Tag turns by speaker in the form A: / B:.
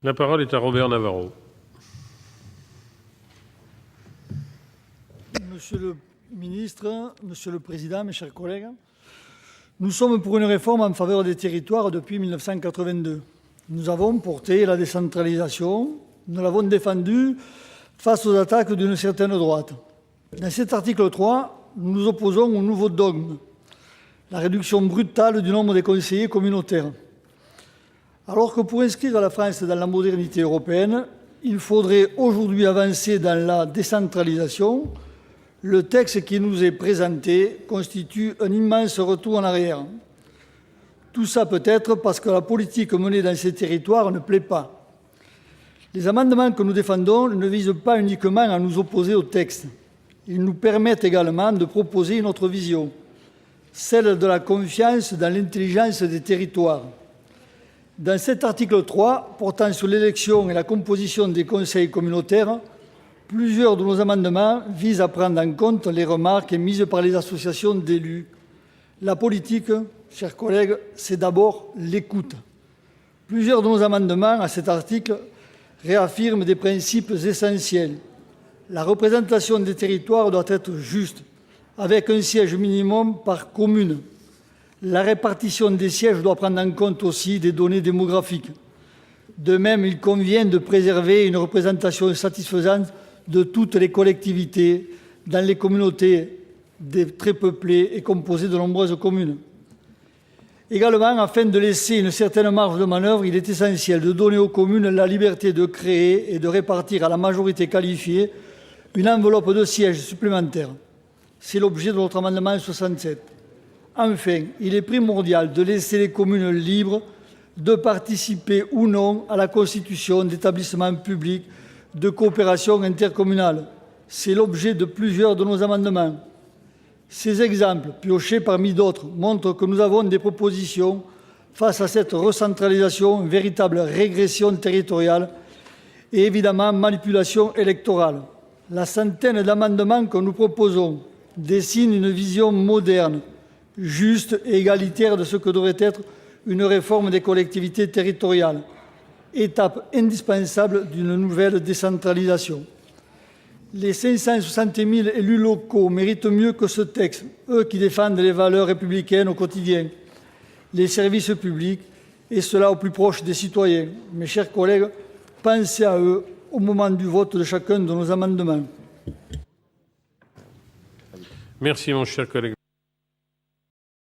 A: La parole est à Robert Navarro.
B: Monsieur le ministre, Monsieur le Président, mes chers collègues, nous sommes pour une réforme en faveur des territoires depuis 1982. Nous avons porté la décentralisation, nous l'avons défendue face aux attaques d'une certaine droite. Dans cet article 3, nous nous opposons au nouveau dogme, la réduction brutale du nombre des conseillers communautaires. Alors que pour inscrire la France dans la modernité européenne, il faudrait aujourd'hui avancer dans la décentralisation. Le texte qui nous est présenté constitue un immense retour en arrière. Tout ça peut-être parce que la politique menée dans ces territoires ne plaît pas. Les amendements que nous défendons ne visent pas uniquement à nous opposer au texte. Ils nous permettent également de proposer une autre vision, celle de la confiance dans l'intelligence des territoires. Dans cet article 3, portant sur l'élection et la composition des conseils communautaires, plusieurs de nos amendements visent à prendre en compte les remarques émises par les associations d'élus. La politique, chers collègues, c'est d'abord l'écoute. Plusieurs de nos amendements à cet article réaffirment des principes essentiels. La représentation des territoires doit être juste, avec un siège minimum par commune. La répartition des sièges doit prendre en compte aussi des données démographiques. De même, il convient de préserver une représentation satisfaisante de toutes les collectivités dans les communautés très peuplées et composées de nombreuses communes. Également, afin de laisser une certaine marge de manœuvre, il est essentiel de donner aux communes la liberté de créer et de répartir à la majorité qualifiée une enveloppe de sièges supplémentaires. C'est l'objet de notre amendement 67. Enfin, il est primordial de laisser les communes libres de participer ou non à la constitution d'établissements publics de coopération intercommunale. C'est l'objet de plusieurs de nos amendements. Ces exemples, piochés parmi d'autres, montrent que nous avons des propositions face à cette recentralisation, véritable régression territoriale et évidemment manipulation électorale. La centaine d'amendements que nous proposons dessine une vision moderne, juste et égalitaire de ce que devrait être une réforme des collectivités territoriales, étape indispensable d'une nouvelle décentralisation. Les 560 000 élus locaux méritent mieux que ce texte, eux qui défendent les valeurs républicaines au quotidien, les services publics, et cela au plus proche des citoyens. Mes chers collègues, pensez à eux au moment du vote de chacun de nos amendements.
A: Merci, mon cher collègue.